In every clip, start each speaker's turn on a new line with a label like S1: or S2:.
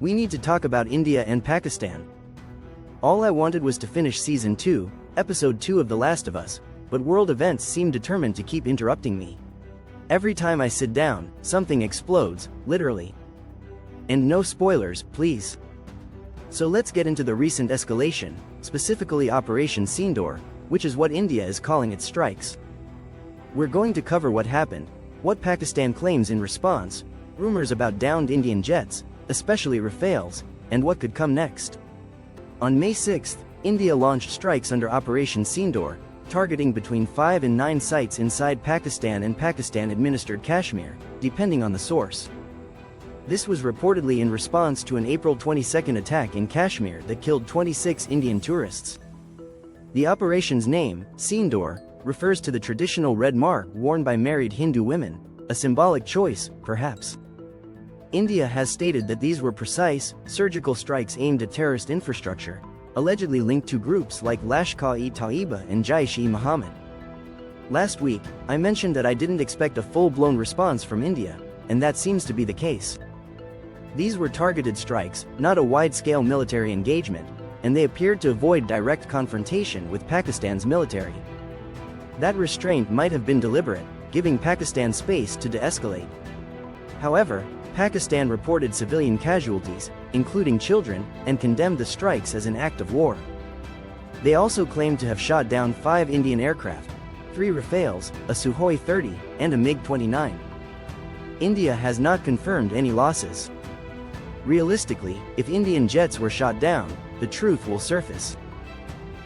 S1: We need to talk about India and Pakistan. All I wanted was to finish Season 2, Episode 2 of The Last of Us, but world events seem determined to keep interrupting me. Every time I sit down, something explodes, literally. And no spoilers, please. So let's get into the recent escalation, specifically Operation Sindoor, which is what India is calling its strikes. We're going to cover what happened, what Pakistan claims in response, rumors about downed Indian jets, especially Rafales, and what could come next. On May 6, India launched strikes under Operation Sindoor, targeting between 5 and 9 sites inside Pakistan and Pakistan-administered Kashmir, depending on the source. This was reportedly in response to an April 22 attack in Kashmir that killed 26 Indian tourists. The operation's name, Sindoor, refers to the traditional red mark worn by married Hindu women, a symbolic choice, perhaps. India has stated that these were precise, surgical strikes aimed at terrorist infrastructure, allegedly linked to groups like Lashkar-e-Taiba and Jaish-e-Mohammed. Last week, I mentioned that I didn't expect a full-blown response from India, and that seems to be the case. These were targeted strikes, not a wide-scale military engagement, and they appeared to avoid direct confrontation with Pakistan's military. That restraint might have been deliberate, giving Pakistan space to de-escalate. However, Pakistan reported civilian casualties, including children, and condemned the strikes as an act of war. They also claimed to have shot down 5 Indian aircraft, 3 Rafales, a Sukhoi 30, and a MiG-29. India has not confirmed any losses. Realistically, if Indian jets were shot down, the truth will surface.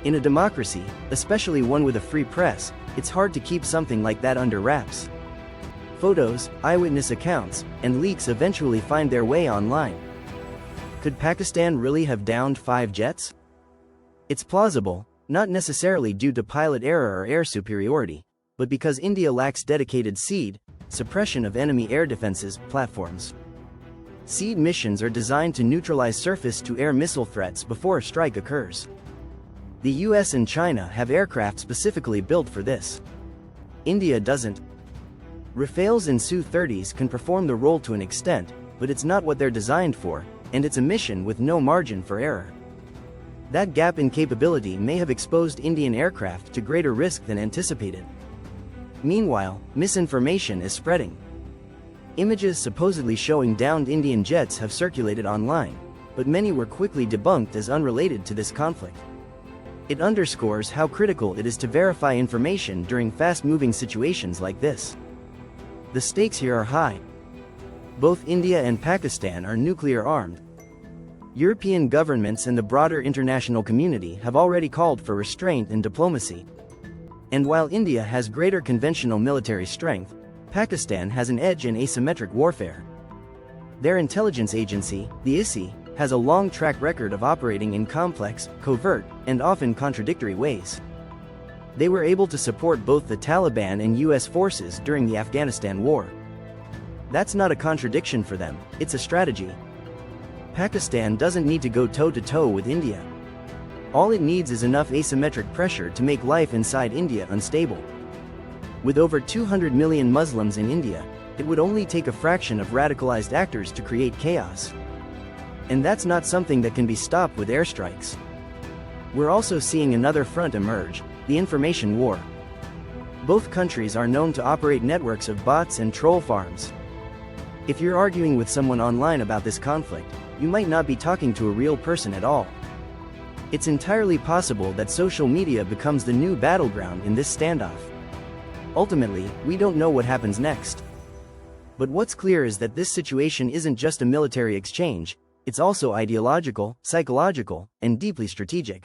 S1: In a democracy, especially one with a free press, it's hard to keep something like that under wraps. Photos, eyewitness accounts, and leaks eventually find their way online. Could Pakistan really have downed 5 jets? It's plausible, not necessarily due to pilot error or air superiority, but because India lacks dedicated SEAD, suppression of enemy air defenses, platforms. SEAD missions are designed to neutralize surface-to-air missile threats before a strike occurs. The US and China have aircraft specifically built for this. India doesn't. Rafales and Su-30s can perform the role to an extent, but it's not what they're designed for, and it's a mission with no margin for error. That gap in capability may have exposed Indian aircraft to greater risk than anticipated. Meanwhile, misinformation is spreading. Images supposedly showing downed Indian jets have circulated online, but many were quickly debunked as unrelated to this conflict. It underscores how critical it is to verify information during fast-moving situations like this. The stakes here are high. Both India and Pakistan are nuclear-armed. European governments and the broader international community have already called for restraint and diplomacy. And while India has greater conventional military strength, Pakistan has an edge in asymmetric warfare. Their intelligence agency, the ISI, has a long track record of operating in complex, covert, and often contradictory ways. They were able to support both the Taliban and US forces during the Afghanistan war. That's not a contradiction for them, it's a strategy. Pakistan doesn't need to go toe-to-toe with India. All it needs is enough asymmetric pressure to make life inside India unstable. With over 200 million Muslims in India, it would only take a fraction of radicalized actors to create chaos. And that's not something that can be stopped with airstrikes. We're also seeing another front emerge, the information war. Both countries are known to operate networks of bots and troll farms. If you're arguing with someone online about this conflict, you might not be talking to a real person at all. It's entirely possible that social media becomes the new battleground in this standoff. Ultimately, we don't know what happens next. But what's clear is that this situation isn't just a military exchange, it's also ideological, psychological, and deeply strategic.